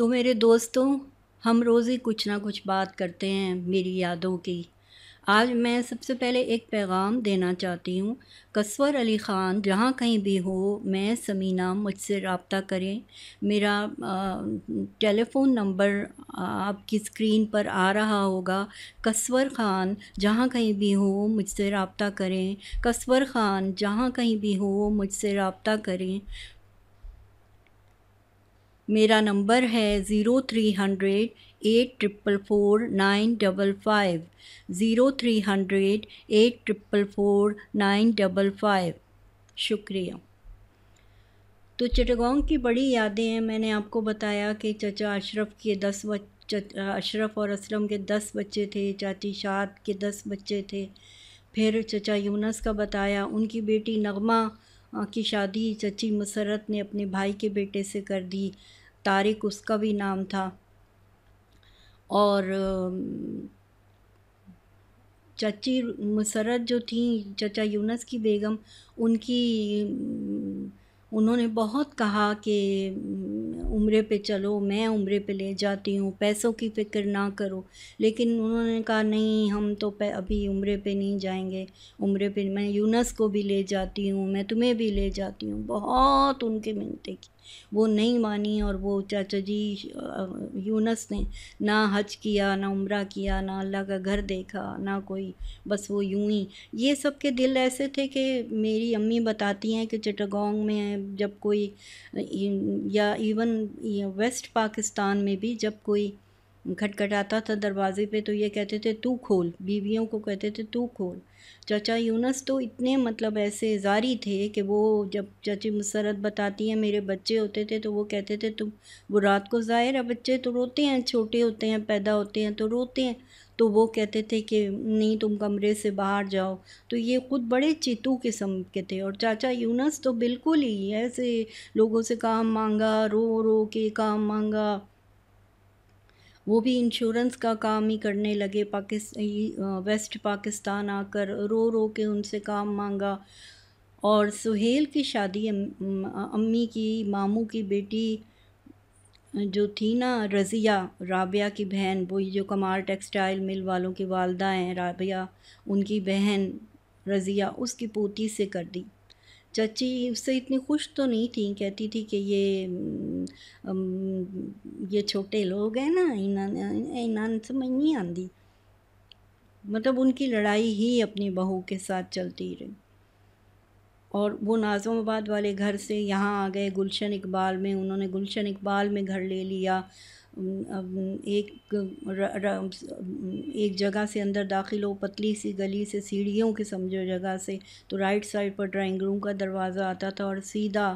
تو میرے دوستوں، ہم روز ہی کچھ نہ کچھ بات کرتے ہیں میری یادوں کی۔ آج میں سب سے پہلے ایک پیغام دینا چاہتی ہوں۔ کسور علی خان جہاں کہیں بھی ہو، میں سمینہ، مجھ سے رابطہ کریں۔ میرا ٹیلی فون نمبر آپ کی اسکرین پر آ رہا ہوگا۔ کسور خان جہاں کہیں بھی ہو، مجھ سے رابطہ کریں۔ کسور خان جہاں کہیں بھی ہو، مجھ سے رابطہ کریں۔ میرا نمبر ہے 0300 8444 955 0300 8444 955۔ شکریہ۔ تو چٹاگانگ کی بڑی یادیں ہیں۔ میں نے آپ کو بتایا کہ چچا اشرف کے اشرف اور اسلم کے 10 بچے تھے، چاچی شاد کے 10 بچے تھے۔ پھر چچا یونس کا بتایا، ان کی بیٹی نغمہ کی شادی چچی مسرت نے اپنے بھائی کے بیٹے سے کر دی، طارق اس کا بھی نام تھا۔ اور چچی مسرت جو تھیں، چچا یونس کی بیگم، انہوں نے بہت کہا کہ عمرے پہ چلو، میں عمرے پہ لے جاتی ہوں، پیسوں کی فکر نہ کرو، لیکن انہوں نے کہا نہیں، ہم تو ابھی عمرے پہ نہیں جائیں گے، عمرے پہ میں یونس کو بھی لے جاتی ہوں، میں تمہیں بھی لے جاتی ہوں۔ بہت ان کی منتیں کی، وہ نہیں مانی، اور وہ چاچا جی یونس نے نہ حج کیا، نہ عمرہ کیا، نہ اللہ کا گھر دیکھا، نہ کوئی، بس وہ یوں ہی۔ یہ سب کے دل ایسے تھے کہ میری امی بتاتی ہیں کہ چٹاگانگ میں جب کوئی، یا ایون ویسٹ پاکستان میں بھی جب کوئی کھٹکھٹاتا تھا دروازے پہ تو یہ کہتے تھے تو کھول، بیویوں کو کہتے تھے تو کھول۔ چچا یونس تو اتنے ایسے زاری تھے کہ وہ جب چچی مسرت بتاتی ہیں میرے بچے ہوتے تھے تو وہ کہتے تھے وہ رات کو ظاہر ہے بچے تو روتے ہیں، چھوٹے ہوتے ہیں، پیدا ہوتے ہیں تو روتے ہیں، تو وہ کہتے تھے کہ نہیں تم کمرے سے باہر جاؤ۔ تو یہ خود بڑے چیتو قسم کے تھے، اور چاچا یونس تو بالکل ہی ایسے لوگوں سے کام مانگا، رو رو کے کام مانگا۔ وہ بھی انشورنس کا کام ہی کرنے لگے، ویسٹ پاکستان آ کر رو رو کے ان سے کام مانگا۔ اور سہیل کی شادی امی کی ماموں کی بیٹی جو تھی نا، رضیہ، رابعہ کی بہن، وہی جو کمار ٹیکسٹائل مل والوں کی والدہ ہیں رابعہ، ان کی بہن رضیہ، اس کی پوتی سے کر دی۔ چچی اس سے اتنی خوش تو نہیں تھی، کہتی تھی کہ یہ چھوٹے لوگ ہیں نا، انہاں سمجھ نہیں آندی، مطلب ان کی لڑائی ہی اپنی بہو کے ساتھ چلتی رہی۔ اور وہ ناظم آباد والے گھر سے یہاں آ گئے گلشن اقبال میں، انہوں نے گلشن اقبال میں گھر لے لیا۔ ایک جگہ سے اندر داخل ہو، پتلی سی گلی سے، سیڑھیوں کے سمجھو جگہ سے، تو رائٹ سائڈ پر ڈرائنگ روم کا دروازہ آتا تھا، اور سیدھا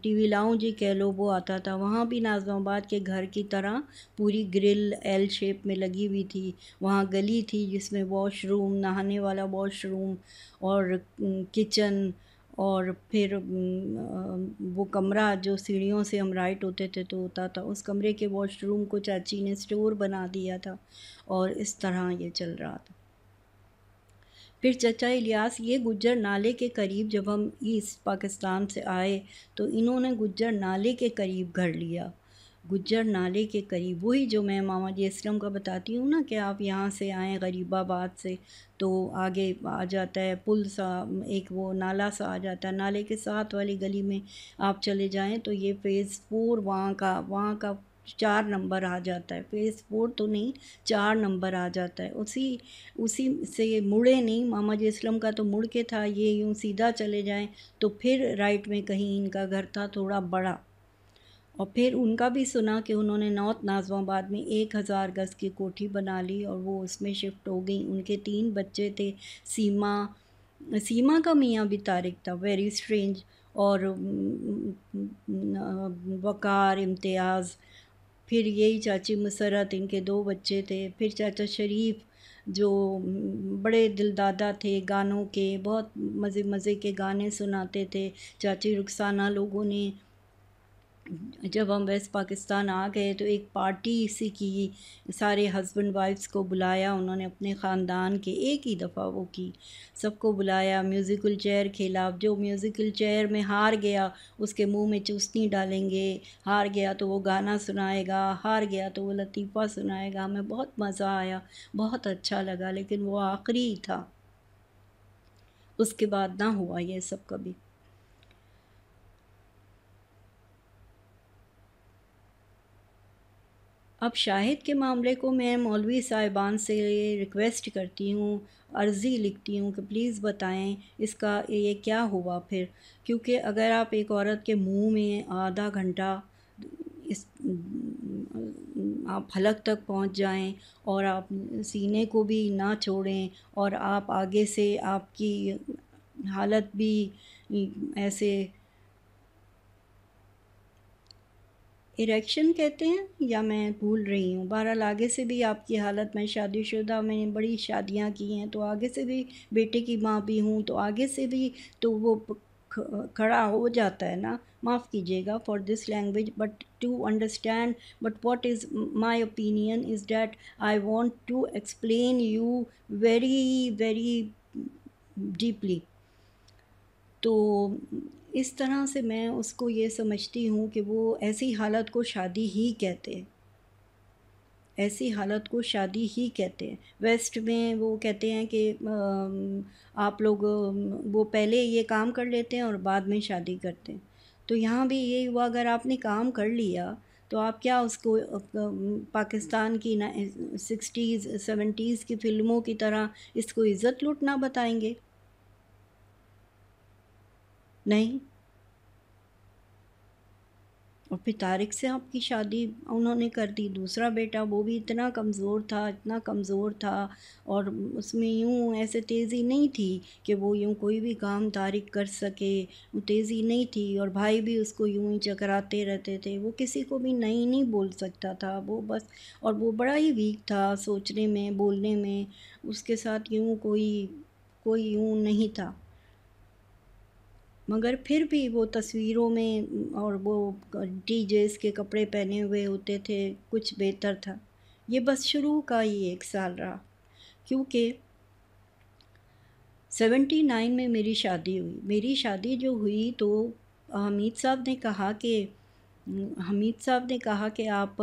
ٹی وی لاؤنج ہی کہہ لو وہ آتا تھا۔ وہاں بھی ناظم آباد کے گھر کی طرح پوری گرل ایل شیپ میں لگی ہوئی تھی۔ وہاں گلی تھی جس میں واش روم، نہانے والا واش روم اور کچن، اور پھر وہ کمرہ جو سیڑھیوں سے ہم رائٹ ہوتے تھے تو ہوتا تھا، اس کمرے کے واش روم کو چاچی نے اسٹور بنا دیا تھا، اور اس طرح یہ چل رہا تھا۔ پھر چچا الیاس یہ گجر نالے کے قریب، جب ہم ایسٹ پاکستان سے آئے تو انہوں نے گجر نالے کے قریب گھر لیا۔ گجر نالے کے قریب، وہی جو میں ماما جی اسلم کا بتاتی ہوں نا کہ آپ یہاں سے آئیں غریب آباد سے تو آگے آ جاتا ہے پل سا، ایک وہ نالا سا آ جاتا ہے، نالے کے ساتھ والی گلی میں آپ چلے جائیں تو یہ فیز 4 وہاں کا 4 نمبر آ جاتا ہے، فیز 4 تو نہیں، 4 نمبر آ جاتا ہے۔ اسی سے مڑے نہیں، ماما جی اسلم کا تو مڑ کے تھا، یہ یوں سیدھا چلے جائیں تو پھر رائٹ میں کہیں ان کا گھر تھا تھوڑا بڑا۔ اور پھر ان کا بھی سنا کہ انہوں نے نارتھ ناظم آباد میں 1000 گز کی کوٹھی بنا لی اور وہ اس میں شفٹ ہو گئیں۔ ان کے 3 بچے تھے، سیما کا میاں بھی طارق تھا، ویری اسٹرینج، اور وقار، امتیاز، پھر یہی چاچی مسرت، ان کے 2 بچے تھے، پھر چاچا شریف جو بڑے دلدادہ تھے گانوں کے، بہت مزے کے گانے سناتے تھے۔ چاچی رخسانہ، لوگوں نے جب ہم ویسٹ پاکستان آ گئے تو ایک پارٹی سی کی، سارے ہسبینڈ وائفس کو بلایا انہوں نے اپنے خاندان کے، ایک ہی دفعہ وہ کی، سب کو بلایا، میوزیکل چیئر کھیلا۔ اب جو میوزیکل چیئر میں ہار گیا اس کے منہ میں چوسنی ڈالیں گے، ہار گیا تو وہ گانا سنائے گا، ہار گیا تو وہ لطیفہ سنائے گا۔ ہمیں بہت مزہ آیا، بہت اچھا لگا، لیکن وہ آخری تھا، اس کے بعد نہ ہوا یہ سب کبھی۔ اب شاہد کے معاملے کو میں مولوی صاحبان سے ریکویسٹ کرتی ہوں، عرضی لکھتی ہوں کہ پلیز بتائیں اس کا یہ کیا ہوا پھر، کیونکہ اگر آپ ایک عورت کے منہ میں آدھا گھنٹہ اس آپ حلق تک پہنچ جائیں اور آپ سینے کو بھی نہ چھوڑیں، اور آپ آگے سے آپ کی حالت بھی ایسے اریکشن کہتے ہیں یا میں بھول رہی ہوں، بہرحال آگے سے بھی آپ کی حالت، میں شادی شدہ، میں نے بڑی شادیاں کی ہیں تو آگے سے بھی بیٹے کی ماں بھی ہوں تو آگے سے بھی تو وہ کھڑا ہو جاتا ہے نا، معاف کیجیے گا for this language, but to understand, but what is my opinion is that I want to explain you very very deeply. تو اس طرح سے میں اس کو یہ سمجھتی ہوں کہ وہ ایسی حالت کو شادی ہی کہتے ہیں، ایسی حالت کو شادی ہی کہتے ہیں۔ ویسٹ میں وہ کہتے ہیں کہ آپ لوگ وہ پہلے یہ کام کر لیتے ہیں اور بعد میں شادی کرتے ہیں، تو یہاں بھی یہی ہوا، اگر آپ نے کام کر لیا تو آپ کیا اس کو پاکستان کی 60s 70s کی فلموں کی طرح اس کو عزت لوٹنا بتائیں گے؟ نہیں۔ اور پھر طارق سے آپ کی شادی انہوں نے کر دی، دوسرا بیٹا وہ بھی اتنا کمزور تھا، اتنا کمزور تھا، اور اس میں یوں ایسے تیزی نہیں تھی کہ وہ یوں کوئی بھی کام طارق کر سکے، وہ تیزی نہیں تھی، اور بھائی بھی اس کو یوں ہی چکراتے رہتے تھے، وہ کسی کو بھی نہیں بول سکتا تھا وہ بس، اور وہ بڑا ہی ویک تھا سوچنے میں، بولنے میں، اس کے ساتھ یوں کوئی یوں نہیں تھا، مگر پھر بھی وہ تصویروں میں اور وہ ڈی جیز کے کپڑے پہنے ہوئے ہوتے تھے، کچھ بہتر تھا۔ یہ بس شروع کا ہی ایک سال رہا، کیونکہ 79 میں میری شادی ہوئی، میری شادی جو ہوئی تو حمید صاحب نے کہا کہ آپ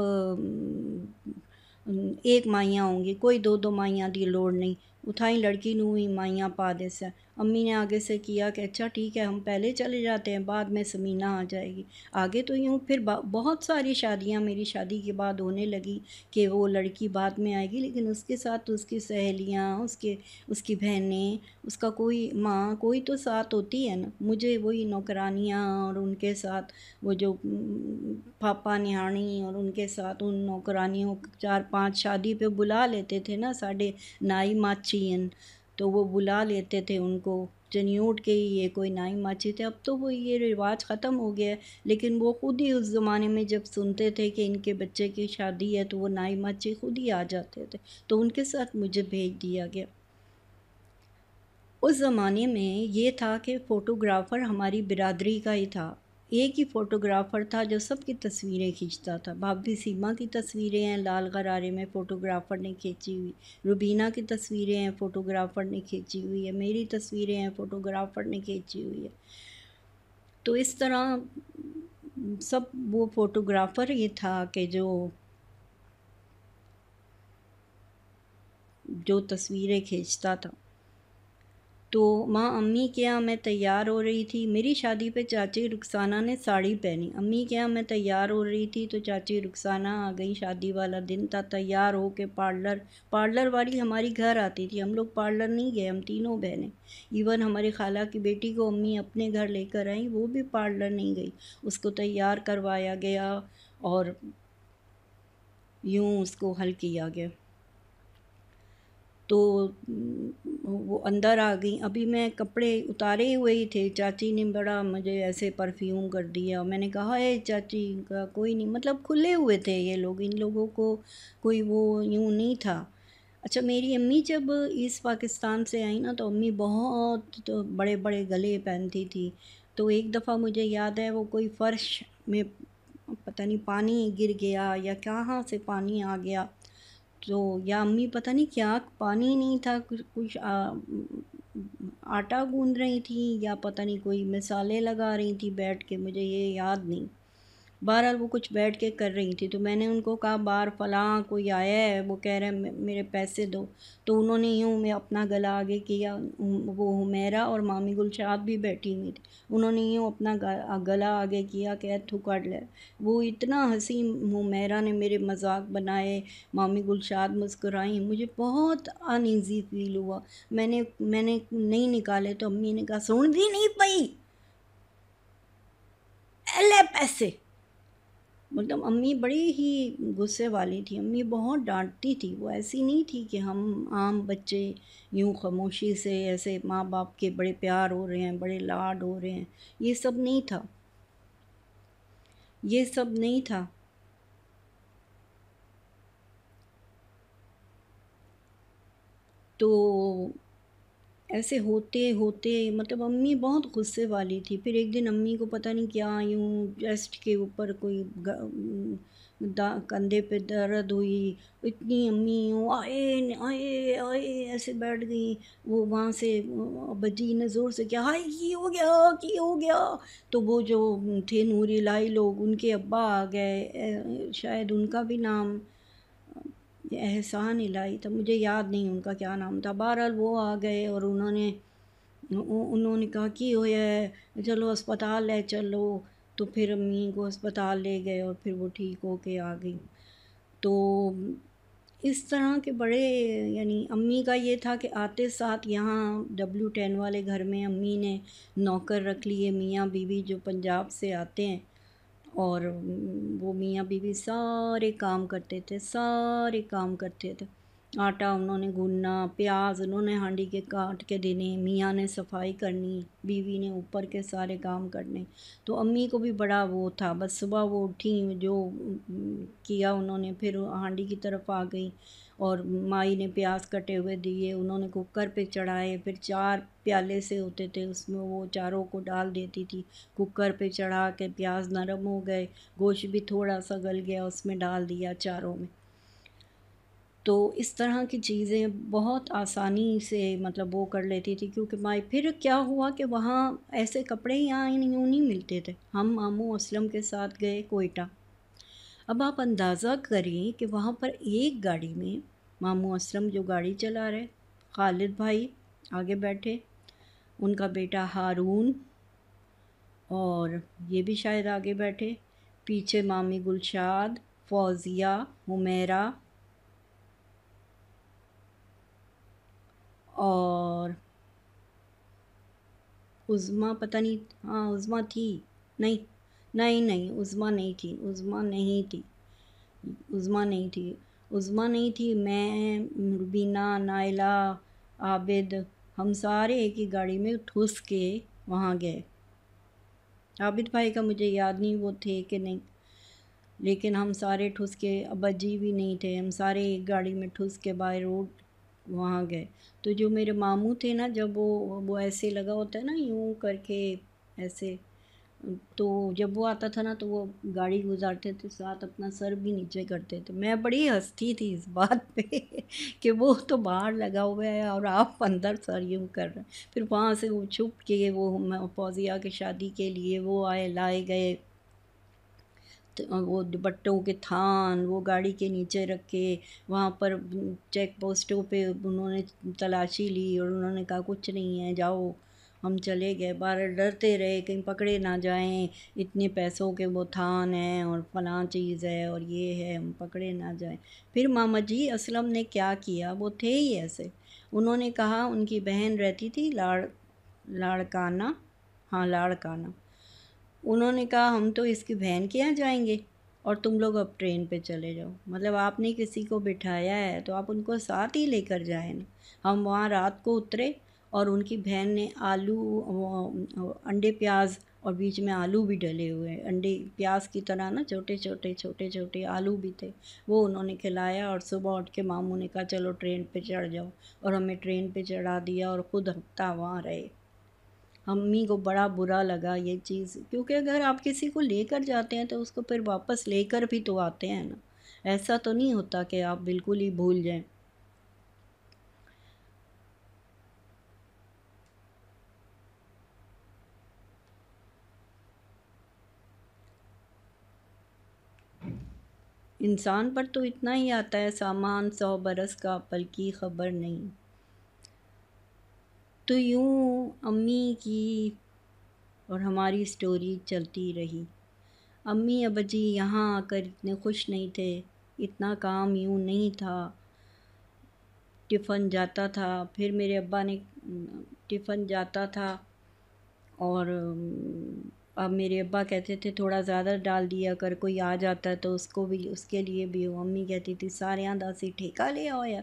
ایک مائیاں ہوں گی، کوئی دو مائیاں دی لوڑ نہیں، اٹھائیں لڑکی نو ہی مائیاں پا دے سے۔ امی نے آگے سے کیا کہ اچھا ٹھیک ہے ہم پہلے چلے جاتے ہیں، بعد میں سمینہ آ جائے گی آگے، تو یوں پھر بہت ساری شادیاں میری شادی کے بعد ہونے لگی کہ وہ لڑکی بعد میں آئے گی، لیکن اس کے ساتھ اس کی سہیلیاں، اس کی بہنیں، اس کا کوئی ماں، کوئی تو ساتھ ہوتی ہے نا، مجھے وہی نوکرانیاں اور ان کے ساتھ وہ جو پاپا نہانی اور ان کے ساتھ ان نوکرانیوں 4-5 شادی پہ بلا لیتے تھے نا، ساڑھے نائی ماچین، تو وہ بلا لیتے تھے ان کو، جنیوٹ کے ہی یہ کوئی نائی ماچی تھے، اب تو وہ یہ رواج ختم ہو گیا ہے، لیکن وہ خود ہی اس زمانے میں جب سنتے تھے کہ ان کے بچے کی شادی ہے تو وہ نائی ماچی خود ہی آ جاتے تھے، تو ان کے ساتھ مجھے بھیج دیا گیا۔ اس زمانے میں یہ تھا کہ فوٹوگرافر ہماری برادری کا ہی تھا، ایک ہی فوٹوگرافر تھا جو سب کی تصویریں کھینچتا تھا، بھابھی سیما کی تصویریں ہیں لال غرارے میں فوٹوگرافر نے کھینچی ہوئی، روبینہ کی تصویریں ہیں فوٹوگرافر نے کھینچی ہوئی ہے، میری تصویریں ہیں فوٹوگرافر نے کھینچی ہوئی ہے، تو اس طرح سب وہ فوٹوگرافر یہ تھا کہ جو تصویریں کھینچتا تھا۔ تو ماں امی کے یہاں میں تیار ہو رہی تھی، میری شادی پہ چاچی رخسانہ نے ساڑی پہنی، امی کے یہاں میں تیار ہو رہی تھی تو چاچی رخسانہ آ گئی، شادی والا دن تھا، تیار ہو کے پارلر والی ہماری گھر آتی تھی، ہم لوگ پارلر نہیں گئے، ہم تینوں بہنیں، ایون ہماری خالہ کی بیٹی کو امی اپنے گھر لے کر آئیں، وہ بھی پارلر نہیں گئی، اس کو تیار کروایا گیا اور یوں اس کو حل کیا گیا، تو وہ اندر آ گئیں، ابھی میں کپڑے اتارے ہوئے ہی تھے، چاچی نے بڑا مجھے ایسے پرفیوم کر دیا، میں نے کہا اے چاچی کا کوئی نہیں، مطلب کھلے ہوئے تھے یہ لوگ، ان لوگوں کو کوئی وہ یوں نہیں تھا۔ اچھا میری امی جب ایسٹ پاکستان سے آئیں نا تو امی بہت بڑے بڑے گلے پہنتی تھی، تو ایک دفعہ مجھے یاد ہے وہ کوئی فرش میں پتہ نہیں پانی گر گیا یا کہاں سے پانی آ گیا، تو یا امی پتہ نہیں کیا، پانی نہیں تھا، کچھ آٹا گوندھ رہی تھیں یا پتہ نہیں کوئی مثالیں لگا رہی تھیں بیٹھ کے، مجھے یہ یاد نہیں، بہرحال وہ کچھ بیٹھ کے کر رہی تھی۔ تو میں نے ان کو کہا باہر فلاں کوئی آیا ہے، وہ کہہ رہے ہیں میرے پیسے دو، تو انہوں نے یوں میں اپنا گلا آگے کیا، وہ حمیرہ اور مامی گلشاد بھی بیٹھی ہوئی تھی، انہوں نے یوں اپنا گلا آگے کیا کہ تو کر لے، وہ اتنا ہنسی، حمیرہ نے میرے مذاق بنائے، مامی گلشاد مسکرائیں، مجھے بہت انیزی فیل ہوا، میں نے نہیں نکالے تو امی نے کہا سن دی نہیں پئی لے پیسے، مطلب امی بڑی ہی غصے والی تھی، امی بہت ڈانٹتی تھی، وہ ایسی نہیں تھی کہ ہم عام بچے یوں خاموشی سے ایسے ماں باپ کے بڑے پیار ہو رہے ہیں، بڑے لاڈ ہو رہے ہیں، یہ سب نہیں تھا، یہ سب نہیں تھا۔ تو ایسے ہوتے ہوتے مطلب امی بہت غصے والی تھی، پھر ایک دن امی کو پتہ نہیں کیا یوں چیسٹ کے اوپر کوئی کندھے پہ درد ہوئی، اتنی امی یوں آئے آئے آئے ایسے بیٹھ گئی، وہ وہاں سے بجی نے زور سے کیا ہائے کی ہو گیا کی ہو گیا، تو وہ جو تھے نوری لائی لوگ، ان کے ابا آ گئے، شاید ان کا بھی نام احسان الہی تھا، مجھے یاد نہیں ان کا کیا نام تھا، بہرحال وہ آ گئے اور انہوں نے کہا کی ہویا ہے چلو اسپتال لے چلو، تو پھر امی کو اسپتال لے گئے اور پھر وہ ٹھیک ہو کے آ گئی۔ تو اس طرح کے بڑے، یعنی امی کا یہ تھا کہ آتے ساتھ یہاں W10 والے گھر میں امی نے نوکر رکھ لیے، میاں بیوی جو پنجاب سے آتے ہیں، اور وہ میاں بیوی سارے کام کرتے تھے، سارے کام کرتے تھے، آٹا انہوں نے گوننا، پیاز انہوں نے ہانڈی کے کاٹ کے دینے، میاں نے صفائی کرنی، بیوی نے اوپر کے سارے کام کرنے، تو امی کو بھی بڑا وہ تھا، بس صبح وہ اٹھیں جو کیا انہوں نے، پھر ہانڈی کی طرف آ گئی، اور مائی نے پیاز کٹے ہوئے دیے، انہوں نے کوکر پہ چڑھائے، پھر 4 پیالے سے ہوتے تھے، اس میں وہ چاروں کو ڈال دیتی تھی، کوکر پہ چڑھا کے پیاز نرم ہو گئے، گوشت بھی تھوڑا سا گل گیا، اس میں ڈال دیا چاروں میں، تو اس طرح کی چیزیں بہت آسانی سے مطلب وہ کر لیتی تھی، کیونکہ مائی پھر کیا ہوا کہ وہاں ایسے کپڑے یہاں یوں نہیں ملتے تھے، ہم ماموں اسلم کے ساتھ گئے کوئٹہ، اب آپ اندازہ کریں کہ وہاں پر ایک گاڑی میں ماموں اسلم جو گاڑی چلا رہے، خالد بھائی آگے بیٹھے، ان کا بیٹا ہارون، اور یہ بھی شاید آگے بیٹھے، پیچھے مامی گلشاد، فوزیہ، حمیرہ، اور عظمیٰ، پتہ نہیں، ہاں عظمیٰ تھی، نہیں نہیں نہیں عظمیٰ نہیں تھی، عظمیٰ نہیں تھی، عظمیٰ نہیں تھی، عظمیٰ نہیں تھی، میں، ربینہ، نائلہ، عابد، ہم سارے ایک ہی گاڑی میں ٹھس کے وہاں گئے، عابد بھائی کا مجھے یاد نہیں وہ تھے کہ نہیں، لیکن ہم سارے ٹھس کے، ابا جی بھی نہیں تھے، ہم سارے ایک گاڑی میں ٹھس کے بائی روڈ وہاں گئے، تو جو میرے ماموں تھے نا، جب وہ ایسے لگا ہوتا ہے نا یوں کر کے ایسے، تو جب وہ آتا تھا نا تو وہ گاڑی گزارتے تھے ساتھ اپنا سر بھی نیچے کرتے تھے، میں بڑی ہنستی تھی اس بات پہ کہ وہ تو باہر لگا ہوا ہے اور آپ اندر سر یوں کر رہے ہیں، پھر وہاں سے وہ چھپ کے وہ فوزیہ کی شادی کے لیے وہ آئے لائے گئے، وہ دوپٹوں کے تھان وہ گاڑی کے نیچے رکھ کے، وہاں پر چیک پوسٹوں پہ انہوں نے تلاشی لی اور انہوں نے کہا کچھ نہیں ہے جاؤ، ہم چلے گئے، باہر ڈرتے رہے کہیں پکڑے نہ جائیں، اتنے پیسوں کے وہ تھان ہیں اور فلاں چیز ہے اور یہ ہے، ہم پکڑے نہ جائیں، پھر ماما جی اسلم نے کیا کیا، وہ تھے ہی ایسے، انہوں نے کہا، ان کی بہن رہتی تھی لاڑکانہ، ہاں لاڑکانہ، انہوں نے کہا ہم تو اس کی بہن کے یہاں جائیں گے اور تم لوگ اب ٹرین پہ چلے جاؤ، مطلب آپ نے کسی کو بٹھایا ہے تو آپ ان کو ساتھ ہی لے کر جائیں نا، ہم وہاں رات کو اترے اور ان کی بہن نے انڈے پیاز اور بیچ میں آلو بھی ڈلے ہوئے، انڈے پیاز کی طرح نا چھوٹے چھوٹے چھوٹے چھوٹے آلو بھی تھے، وہ انہوں نے کھلایا، اور صبح اٹھ کے ماموں نے کہا چلو ٹرین پہ چڑھ جاؤ، اور ہمیں ٹرین پہ چڑھا دیا اور خود ہفتہ وہاں رہے، امی کو بڑا برا لگا یہ چیز، کیونکہ اگر آپ کسی کو لے کر جاتے ہیں تو اس کو پھر واپس لے کر بھی تو آتے ہیں نا، ایسا تو نہیں ہوتا کہ آپ بالکل ہی بھول جائیں۔ انسان پر تو اتنا ہی آتا ہے سامان 100 برس کا، پل کی خبر نہیں۔ تو یوں امی کی اور ہماری سٹوری چلتی رہی۔ امی ابا جی یہاں آ کر اتنے خوش نہیں تھے، اتنا کام یوں نہیں تھا۔ ٹفن جاتا تھا، پھر میرے ابا نے ٹفن جاتا تھا، اور اب میرے ابا کہتے تھے تھوڑا زیادہ ڈال دیا کر، کوئی آ جاتا ہے تو اس کو بھی، اس کے لیے بھی ہو۔ امی کہتی تھی سارے داسی ٹھیکہ لے آؤ یا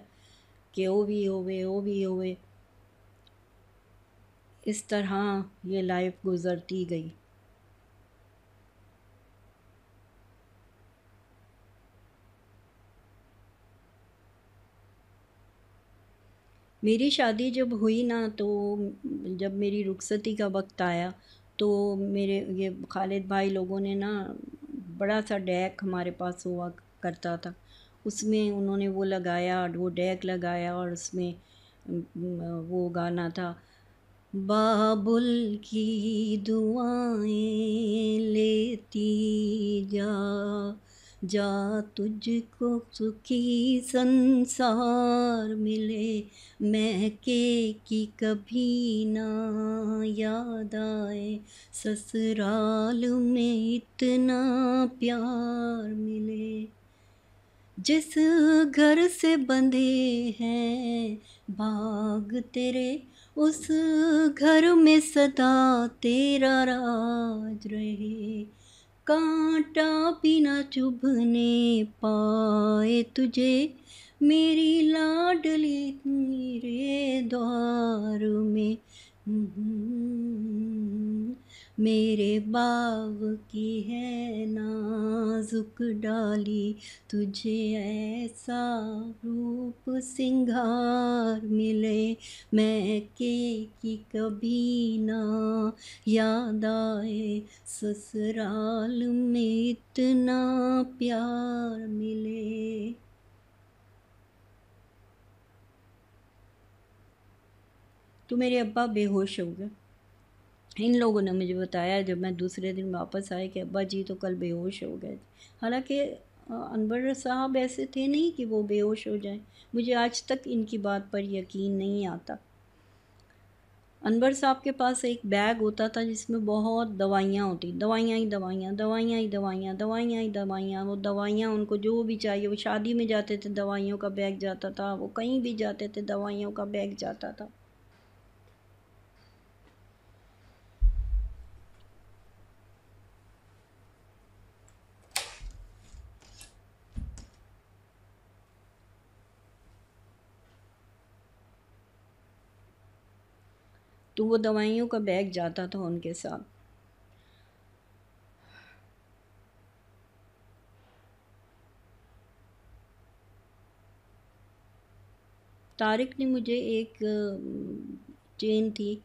کہ وہ بھی ہوئے وہ بھی ہوئے۔ اس طرح یہ لائف گزرتی گئی۔ میری شادی جب ہوئی نا، تو جب میری رخصتی کا وقت آیا تو میرے یہ خالد بھائی لوگوں نے نا بڑا سا ڈیک ہمارے پاس ہوا کرتا تھا، اس میں انہوں نے وہ لگایا، وہ ڈیک لگایا، اور اس میں وہ گانا تھا، بابل کی دعائیں لیتی جا، جا تجھ کو سکھی سنسار ملے، میکے کی کبھی نہ یاد آئے، سسرال میں اتنا پیار ملے، جس گھر سے بندھے ہیں باغ تیرے، اس گھر میں سدا تیرا راج رہے، کانٹا بھی نہ چبھنے پائے تجھے، میری لاڈلی میرے دوار میں، میرے باغ کی ہے نازک ڈالی، تجھے ایسا روپ سنگھار ملے، میکے کی کبھی نہ یاد آئے، سسرال میں اتنا پیار ملے۔ تو میرے ابا بے ہوش ہو گئے۔ ان لوگوں نے مجھے بتایا جب میں دوسرے دن واپس آئے کہ ابا جی تو کل بے ہوش ہو گئے تھے، حالانکہ انور صاحب ایسے تھے نہیں کہ وہ بے ہوش ہو جائیں، مجھے آج تک ان کی بات پر یقین نہیں آتا۔ انور صاحب کے پاس ایک بیگ ہوتا تھا جس میں بہت دوائیاں ہوتی، دوائیاں ہی دوائیاں، دوائیاں ہی دوائیاں، دوائیاں ہی دوائیاں، وہ دوائیاں ان کو جو بھی چاہیے، وہ شادی میں جاتے تھے دوائیوں کا بیگ جاتا تھا، وہ کہیں بھی جاتے تھے دوائیوں کا بیگ جاتا تھا۔ تو وہ دوائیوں کا بیگ جاتا تھا ان کے ساتھ۔ طارق نے مجھے ایک چین تھی،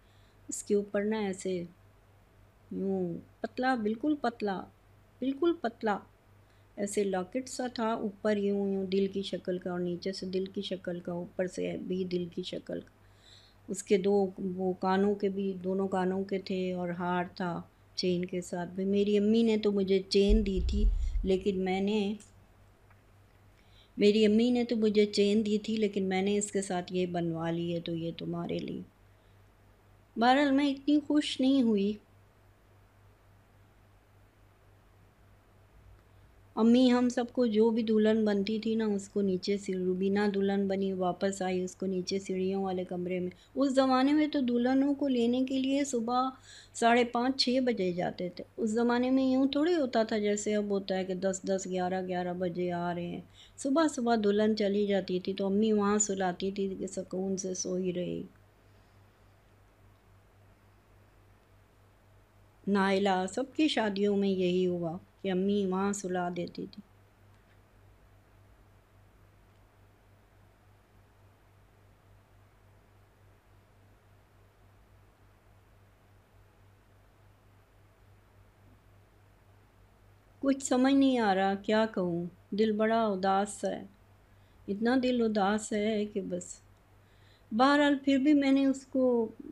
اس کے اوپر نا ایسے یوں پتلا، بالکل پتلا، بالکل پتلا ایسے لاکٹ سا تھا، اوپر یوں یوں دل کی شکل کا، اور نیچے سے دل کی شکل کا، اوپر سے بھی دل کی شکل کا، اس کے دو وہ کانوں کے بھی، دونوں کانوں کے تھے، اور ہار تھا چین کے ساتھ بھی۔ میری امی نے تو مجھے چین دی تھی، لیکن میری امی نے تو مجھے چین دی تھی، لیکن میں نے اس کے ساتھ یہ بنوا لی ہے، تو یہ تمہارے لیے۔ بہرحال میں اتنی خوش نہیں ہوئی۔ امی ہم سب کو جو بھی دلہن بنتی تھی نا، اس کو نیچے سے، روبینہ دلہن بنی واپس آئی، اس کو نیچے سیڑھیوں والے کمرے میں، اس زمانے میں تو دلہنوں کو لینے کے لیے صبح 5:30-6 بجے جاتے تھے۔ اس زمانے میں یوں تھوڑی ہوتا تھا جیسے اب ہوتا ہے کہ 10-10 11-11 بجے آ رہے ہیں۔ صبح صبح دلہن چلی جاتی تھی تو امی وہاں سلاتی تھی کہ سکون سے سوئی رہی۔ نائلہ سب کی شادیوں میں یہی ہوا کہ امی وہاں سلا دیتی تھی۔ کچھ سمجھ نہیں آ رہا کیا کہوں، دل بڑا اداس ہے، اتنا دل اداس ہے کہ بس۔ بہرحال پھر بھی میں نے اس کو،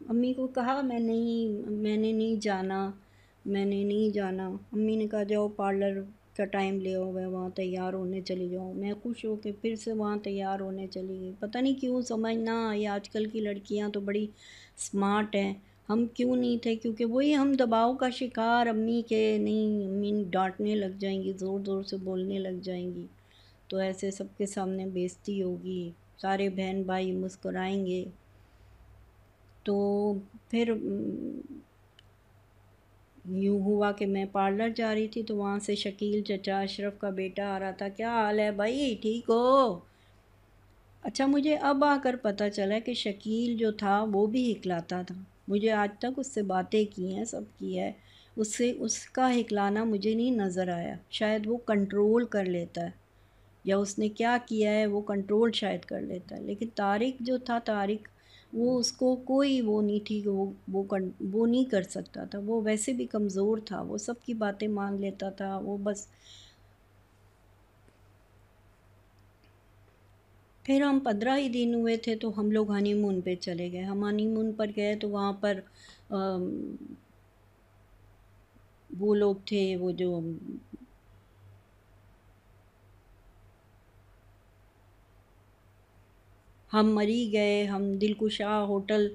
امی کو کہا میں نے نہیں جانا، میں نے نہیں جانا۔ امی نے کہا جاؤ پارلر کا ٹائم لے آؤ، میں وہاں تیار ہونے چلی جاؤں۔ میں خوش ہو کے پھر سے وہاں تیار ہونے چلی گئی۔ پتہ نہیں کیوں سمجھ نہ آئی، آج کل کی لڑکیاں تو بڑی سمارٹ ہیں، ہم کیوں نہیں تھے؟ کیونکہ وہی ہم دباؤ کا شکار، امی کے نہیں، امی ڈانٹنے لگ جائیں گی، زور زور سے بولنے لگ جائیں گی، تو ایسے سب کے سامنے بےزتی ہوگی، سارے بہن بھائی مسکرائیں گے۔ تو پھر یوں ہوا کہ میں پارلر جا رہی تھی تو وہاں سے شکیل چچا، اشرف کا بیٹا آ رہا تھا۔ کیا حال ہے بھائی، ٹھیک ہو؟ اچھا مجھے اب آ کر پتہ چلا کہ شکیل جو تھا وہ بھی ہکلاتا تھا۔ مجھے آج تک اس سے باتیں کی ہیں، سب کی ہے، اس کا ہکلانا مجھے نہیں نظر آیا۔ شاید وہ کنٹرول کر لیتا ہے، یا اس نے کیا کیا ہے وہ کنٹرول شاید کر لیتا ہے، لیکن طارق جو تھا، طارق وہ اس کو کوئی وہ نہیں تھی کہ وہ نہیں کر سکتا تھا، وہ ویسے بھی کمزور تھا، وہ سب کی باتیں مان لیتا تھا، وہ بس۔ پھر ہم 15 ہی دن ہوئے تھے تو ہم لوگ ہنی مون پہ چلے گئے۔ ہم ہنی مون پر گئے تو وہاں پر وہ لوگ تھے، وہ جو ہم مری گئے، ہم دلکشا ہوٹل،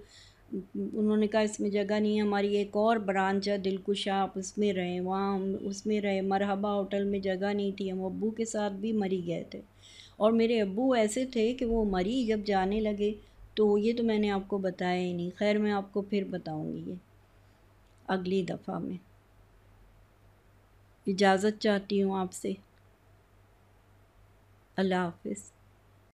انہوں نے کہا اس میں جگہ نہیں ہے، ہماری ایک اور برانچ ہے دلکشا، آپ اس میں رہیں، وہاں ہم اس میں رہے۔ مرحبا ہوٹل میں جگہ نہیں تھی، ہم ابو کے ساتھ بھی مری گئے تھے، اور میرے ابو ایسے تھے کہ وہ مری جب جانے لگے تو یہ تو میں نے آپ کو بتایا ہی نہیں، خیر میں آپ کو پھر بتاؤں گی یہ اگلی دفعہ میں۔ اجازت چاہتی ہوں آپ سے، اللہ حافظ۔